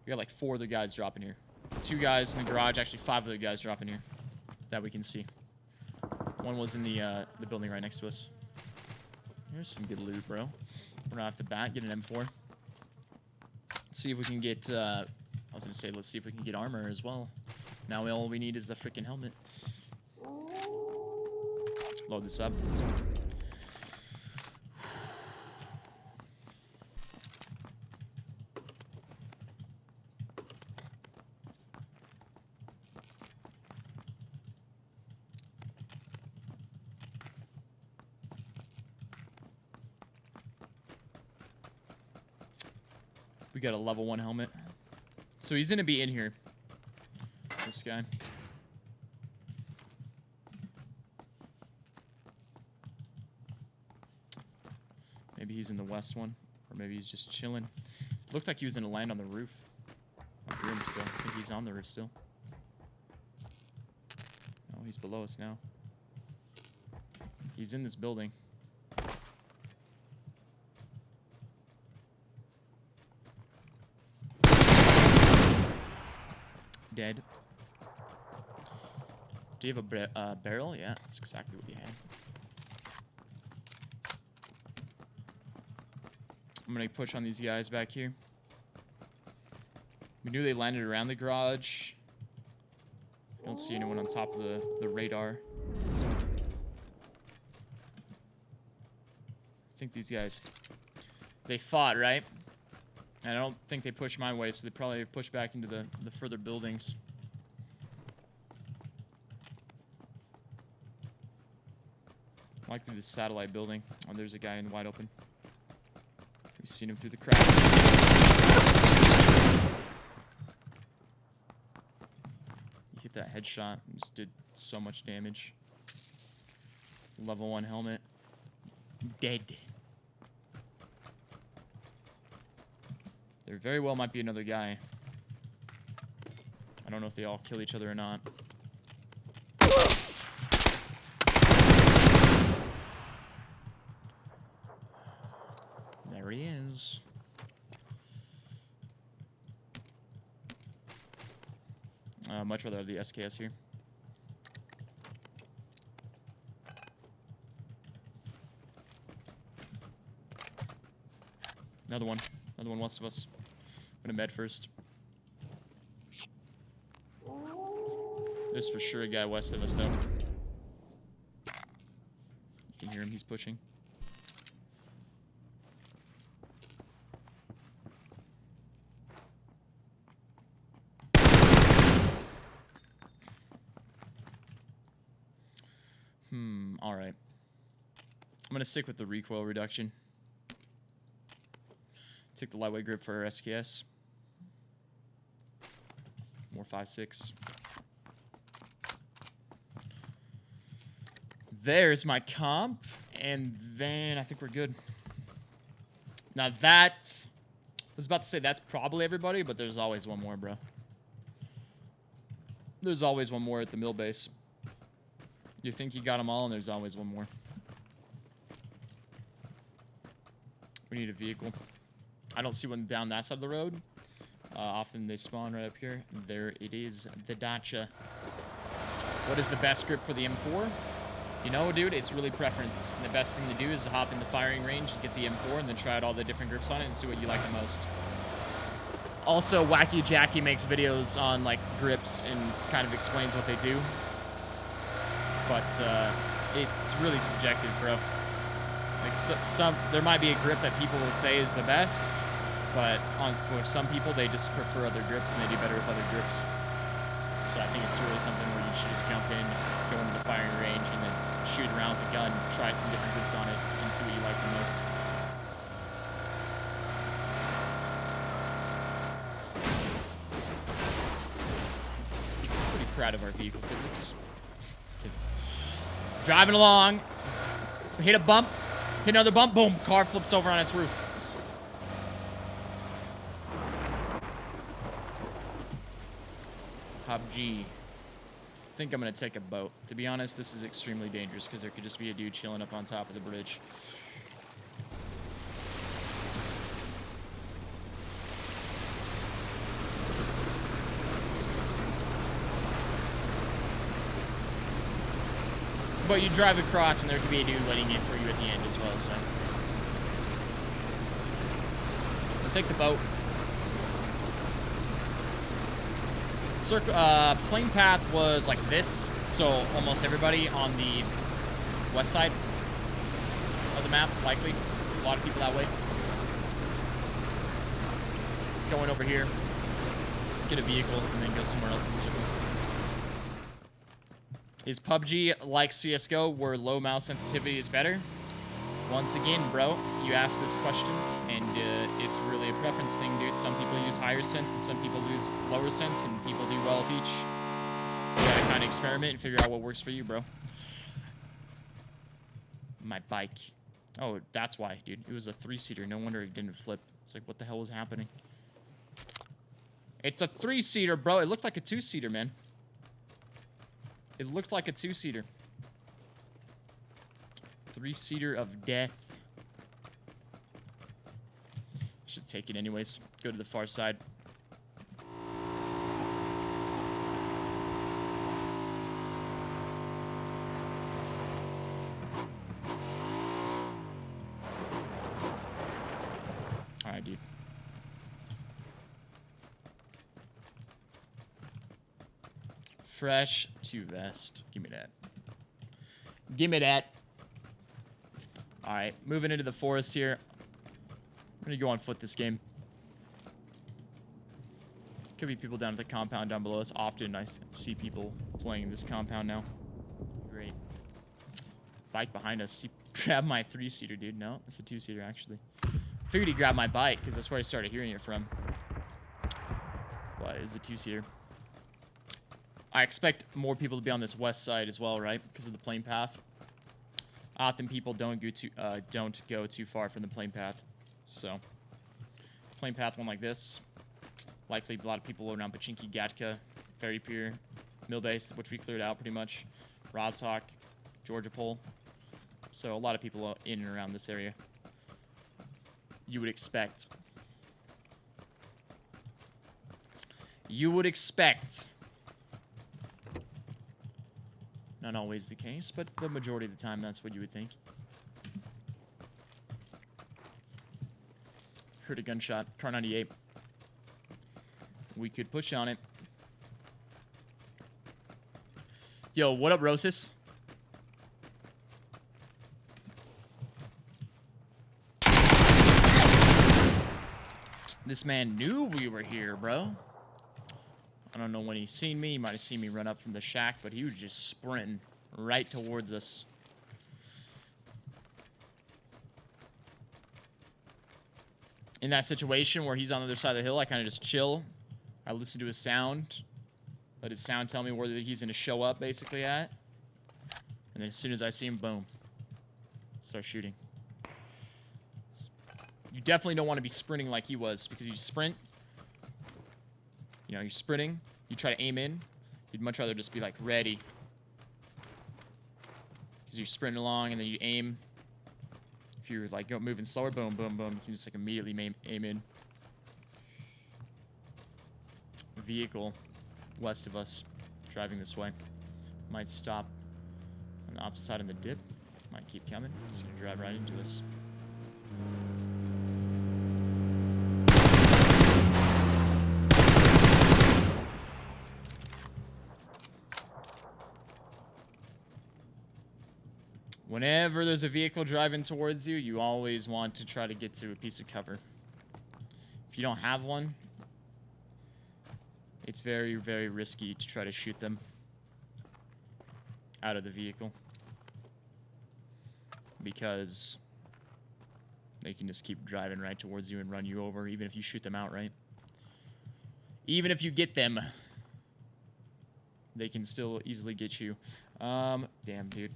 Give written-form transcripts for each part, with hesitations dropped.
We got like 4 other guys dropping here. 2 guys in the garage. Actually, 5 other guys dropping here that we can see. One was in the building right next to us. Here's some good loot, bro. We're not off the bat. Get an M4. Let's see if we can get... I was going to say, let's see if we can get armor as well. Now all we need is the freaking helmet. Load this up. We got a level 1 helmet. So he's going to be in here. This guy. Maybe he's in the west one. Or maybe he's just chilling. It looked like he was going to land on the roof. I hear him still. I think he's on the roof still. No, he's below us now. He's in this building. Dead. Do you have a barrel? Yeah, that's exactly what you had. I'm gonna push on these guys back here. We knew they landed around the garage. Don't see anyone on top of the radar. I think these guys, they fought, right? And I don't think they pushed my way, so they probably pushed back into the further buildings. Likely the satellite building. Oh, there's a guy in wide open. We've seen him through the crack. You hit that headshot and just did so much damage. Level 1 helmet. Dead. There very well might be another guy. I don't know if they all kill each other or not. There he is. Much rather have the SKS here. Another one. Another one west of us. I'm gonna med first. There's for sure a guy west of us, though. You can hear him. He's pushing. All right. I'm gonna stick with the recoil reduction. Take the lightweight grip for our SKS. More 5.6. There's my comp, and then I think we're good. Now that, I was about to say that's probably everybody, but there's always one more, bro. There's always one more at the mill base. You think you got them all, and there's always one more. We need a vehicle. I don't see one down that side of the road. Often they spawn right up here. There it is, the Dacia. What is the best grip for the M4? You know, dude, it's really preference. And the best thing to do is to hop in the firing range and get the M4 and then try out all the different grips on it and see what you like the most. Also, Wacky Jackie makes videos on, like, grips and kind of explains what they do. But it's really subjective, bro. Like, there might be a grip that people will say is the best, but for some people, they just prefer other grips and they do better with other grips. So I think it's really something where you should just jump in, go into the firing range, and then shoot around with the gun, try some different grips on it, and see what you like the most. Pretty proud of our vehicle physics. Just kidding. Driving along, hit a bump, hit another bump, boom, car flips over on its roof. PUBG. I think I'm gonna take a boat. To be honest, this is extremely dangerous because there could just be a dude chilling up on top of the bridge. But you drive across, and there could be a dude waiting in for you at the end as well, so. We'll take the boat. Plane path was like this, so almost everybody on the west side of the map, likely. A lot of people that way. Going over here, get a vehicle, and then go somewhere else in the circle. Is PUBG like CSGO, where low mouse sensitivity is better? Once again, bro, you asked this question, and it's really a preference thing, dude. Some people use higher sense, and some people use lower sense, and people do well with each. You gotta kind of experiment and figure out what works for you, bro. My bike. Oh, that's why, dude. It was a 3-seater. No wonder it didn't flip. It's like, what the hell was happening? It's a 3-seater, bro. It looked like a 2-seater, man. It looked like a 2-seater. 3-seater of death. Should take it anyways. Go to the far side. Alright, dude. Fresh to vest. Give me that. Give me that. Alright, moving into the forest here. I'm gonna go on foot this game. Could be people down at the compound down below us. Often I see people playing this compound now. Great. Bike behind us. He grabbed my 3-seater, dude. No, it's a 2-seater, actually. Figured he grabbed my bike, because that's where I started hearing it from. But it was a 2-seater. I expect more people to be on this west side as well, right? Because of the plane path. Often people don't go too far from the plane path. So, plane path one like this. Likely a lot of people around Pachinki, Gatka, Ferry Pier, Mill Base, which we cleared out pretty much. Roshawk, Georgia Pole. So a lot of people in and around this area. You would expect. You would expect. Not always the case, but the majority of the time, that's what you would think. Heard a gunshot. Car 98. We could push on it. Yo, what up, Rosis? This man knew we were here, bro. I don't know when he seen me. He might have seen me run up from the shack, but he was just sprinting right towards us. In that situation where he's on the other side of the hill, I kind of just chill. I listen to his sound. Let his sound tell me where he's going to show up, basically, at. And then as soon as I see him, boom. Start shooting. You definitely don't want to be sprinting like he was, because you sprint. You know, you're sprinting. You try to aim in. You'd much rather just be, like, ready. Because you're sprinting along, and then you aim. If you're, like, moving slower, boom, boom, boom. You can just, like, immediately aim in. Vehicle west of us, driving this way. Might stop on the opposite side of the dip. Might keep coming. It's going to drive right into us. Whenever there's a vehicle driving towards you, you always want to try to get to a piece of cover. If you don't have one, it's very, very risky to try to shoot them out of the vehicle, because they can just keep driving right towards you and run you over, even if you shoot them outright. Even if you get them, they can still easily get you. Damn, dude.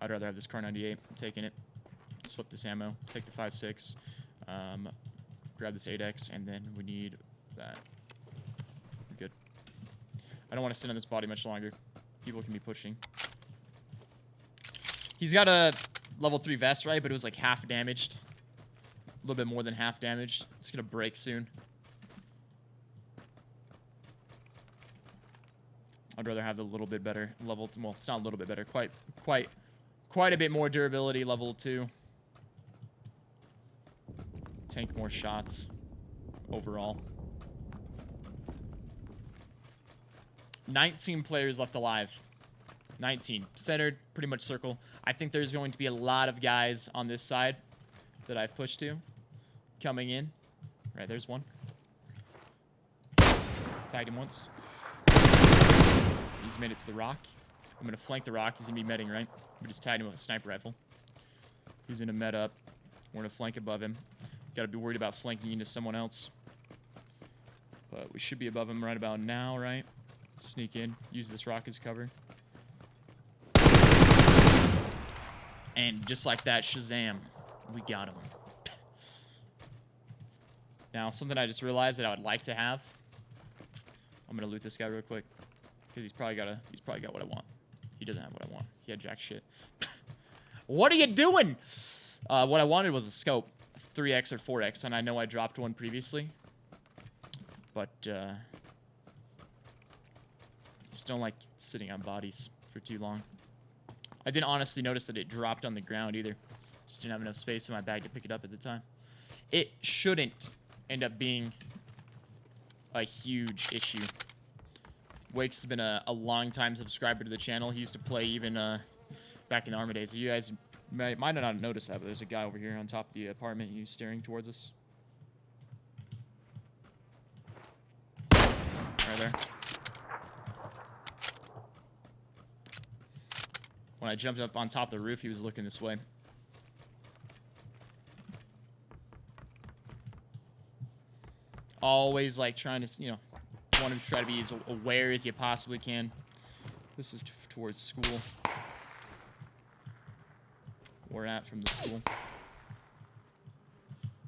I'd rather have this Car 98. I'm taking it. Swap this ammo. Take the 5.6. Grab this 8X, and then we need that. We're good. I don't want to sit on this body much longer. People can be pushing. He's got a level 3 vest, right? But it was like half damaged. A little bit more than half damaged. It's going to break soon. I'd rather have a little bit better level. Well, it's not a little bit better. Quite a bit more durability, level 2. Tank more shots overall. 19 players left alive. 19. Centered, pretty much circle. I think there's going to be a lot of guys on this side that I've pushed to coming in. Right, there's one. Tagged him once. He's made it to the rock. I'm going to flank the rock. He's going to be medding, right? We just tagged him with a sniper rifle. He's going to med up. We're going to flank above him. Got to be worried about flanking into someone else. But we should be above him right about now, right? Sneak in. Use this rock as cover. And just like that, Shazam. We got him. Now, something I just realized that I would like to have. I'm going to loot this guy real quick. Because he's probably got what I want. He doesn't have what I want. He had jack shit. What are you doing? What I wanted was a scope. 3x or 4x. And I know I dropped one previously. But, just don't like sitting on bodies for too long. I didn't honestly notice that it dropped on the ground either. Just didn't have enough space in my bag to pick it up at the time. It shouldn't end up being a huge issue. Wake's been a long-time subscriber to the channel. He used to play even back in the Arma days. You guys might not notice that, but there's a guy over here on top of the apartment. He's staring towards us. Right there. When I jumped up on top of the roof, he was looking this way. Always like trying to, you know, want to try to be as aware as you possibly can. This is towards school. We're at from the school.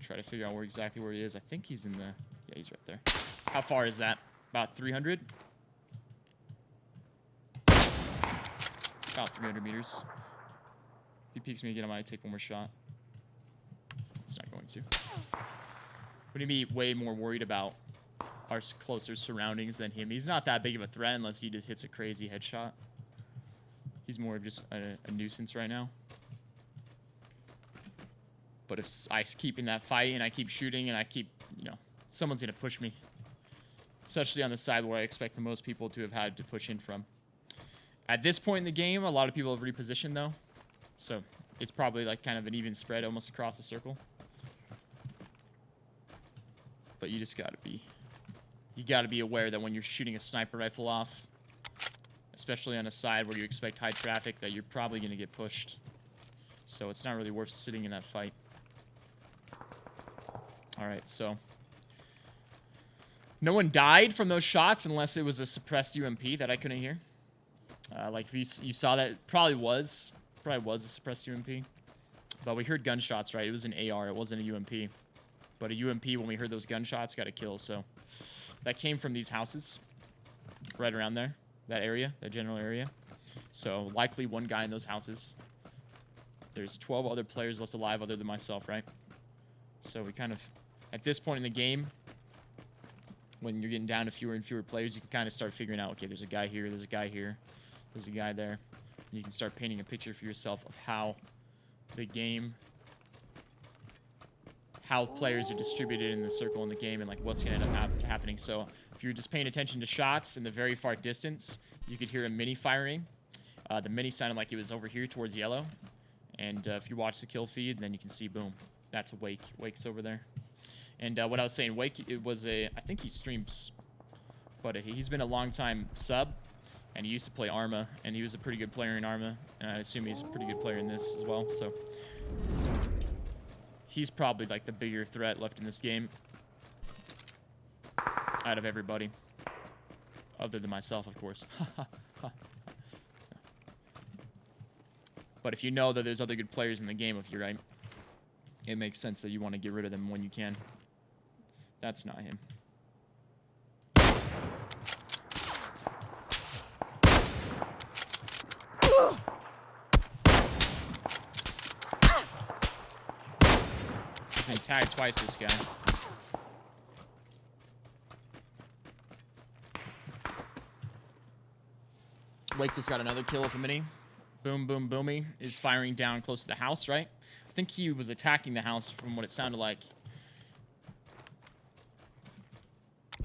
Try to figure out exactly where he is. I think he's in the... Yeah, he's right there. How far is that? About 300? About 300 meters. If he peeks me again, I might take one more shot. He's not going to. Would he be way more worried about our closer surroundings than him? He's not that big of a threat unless he just hits a crazy headshot. He's more of just a nuisance right now. But if I keep in that fight and I keep shooting and I keep, you know, someone's going to push me. Especially on the side where I expect the most people to have had to push in from. At this point in the game, a lot of people have repositioned, though. So it's probably like kind of an even spread almost across the circle. But you just gotta be aware that when you're shooting a sniper rifle off, especially on a side where you expect high traffic, that you're probably gonna get pushed. So it's not really worth sitting in that fight. Alright, so no one died from those shots unless it was a suppressed UMP that I couldn't hear. Like if you saw that, probably was a suppressed UMP. But we heard gunshots, right? It was an AR, it wasn't a UMP. But a UMP, when we heard those gunshots, got a kill. So that came from these houses right around there, that area, that general area. So likely one guy in those houses. There's 12 other players left alive other than myself, right? So we kind of, at this point in the game, when you're getting down to fewer and fewer players, you can kind of start figuring out, okay, there's a guy here, there's a guy here, there's a guy there. And you can start painting a picture for yourself of how the game, how players are distributed in the circle in the game and like what's going to end up happening. So if you're just paying attention to shots in the very far distance, you could hear a mini firing. The mini sounded like it was over here towards yellow. And if you watch the kill feed, then you can see, boom, that's a Wake. Wake's over there. And what I was saying, Wake, it was I think he streams, but he's been a long time sub, and he used to play Arma, and he was a pretty good player in Arma, and I assume he's a pretty good player in this as well, so he's probably like the bigger threat left in this game out of everybody, other than myself, of course. But if you know that there's other good players in the game, if you're right, it makes sense that you want to get rid of them when you can. That's not him. He's been tagged twice, this guy. Wake just got another kill with a mini. Boom, boom, boomy is firing down close to the house, right? I think he was attacking the house from what it sounded like.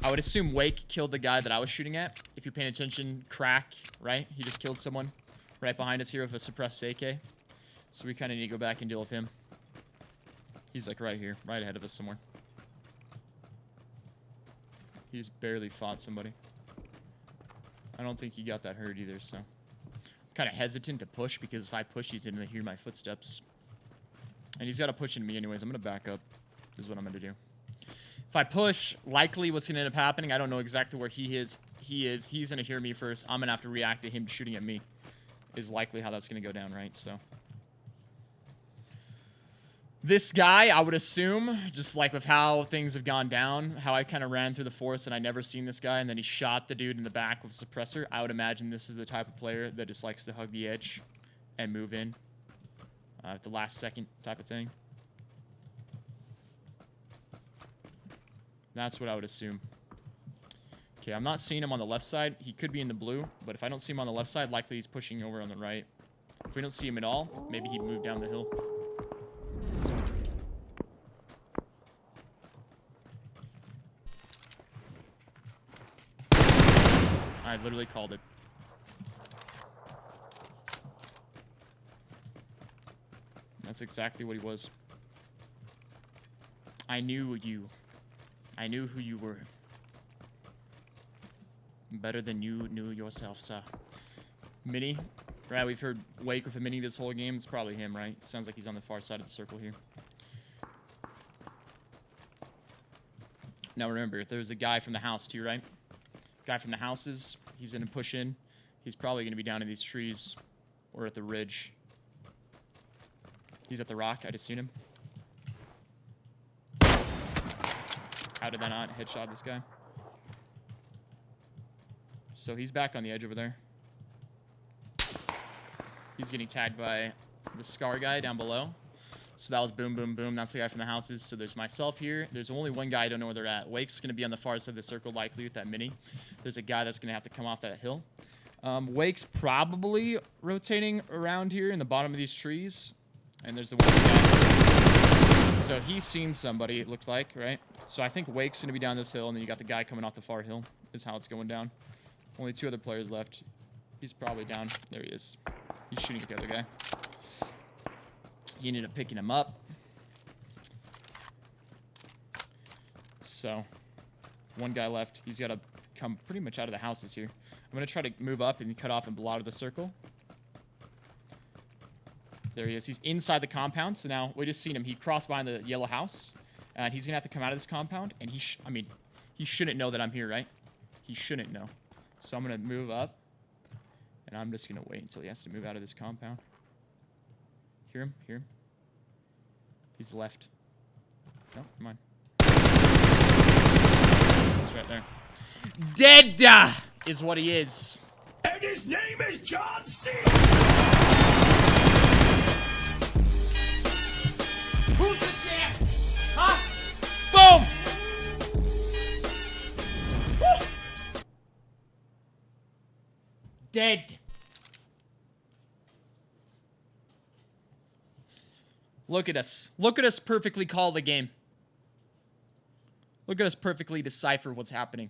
I would assume Wake killed the guy that I was shooting at. If you're paying attention, Crack, right? He just killed someone right behind us here with a suppressed AK. So we kind of need to go back and deal with him. He's like right here, right ahead of us somewhere. He just barely fought somebody. I don't think he got that hurt either, so. I'm kind of hesitant to push because if I push, he's going to hear my footsteps. And he's got to push into me anyways. I'm going to back up is what I'm going to do. If I push, likely what's going to end up happening, I don't know exactly where he is. He's going to hear me first. I'm going to have to react to him shooting at me. Is likely how that's going to go down, right? So. This guy, I would assume, just like with how things have gone down, how I kind of ran through the forest and I never seen this guy, and then he shot the dude in the back with a suppressor. I would imagine this is the type of player that just likes to hug the edge and move in at the last second type of thing. That's what I would assume. Okay, I'm not seeing him on the left side. He could be in the blue, but if I don't see him on the left side, likely he's pushing over on the right. If we don't see him at all, maybe he'd move down the hill. I literally called it. That's exactly what he was. I knew you. I knew who you were. Better than you knew yourself, sir. Mini. Right, we've heard Wake with a mini this whole game. It's probably him, right? Sounds like he's on the far side of the circle here. Now remember, there's a guy from the house too, right? Guy from the houses. He's going to push in. He's probably going to be down in these trees or at the ridge. He's at the rock. I just seen him. How did that not headshot this guy? So he's back on the edge over there. He's getting tagged by the Scar guy down below. So that was boom, boom, boom. That's the guy from the houses. So there's myself here. There's only one guy I don't know where they're at. Wake's going to be on the far side of the circle, likely with that mini. There's a guy that's going to have to come off that hill. Wake's probably rotating around here in the bottom of these trees. And there's the one guy. So he's seen somebody, it looked like, right? So I think Wake's going to be down this hill, and then you got the guy coming off the far hill is how it's going down. Only 2 other players left. He's probably down. There he is. He's shooting at the other guy. He ended up picking him up. So, one guy left. He's got to come pretty much out of the houses here. I'm going to try to move up and cut off and blow out of the circle. There he is. He's inside the compound. So now we just seen him. He crossed behind the yellow house. And he's going to have to come out of this compound. And he shouldn't know that I'm here, right? He shouldn't know. So I'm going to move up. And I'm just going to wait until he has to move out of this compound. Hear him? Hear him? He's left. No, come on. He's right there. Dead is what he is. And his name is John C. Who's the champ? Huh? Boom! Woo! Dead. Look at us. Look at us perfectly call the game. Look at us perfectly decipher what's happening.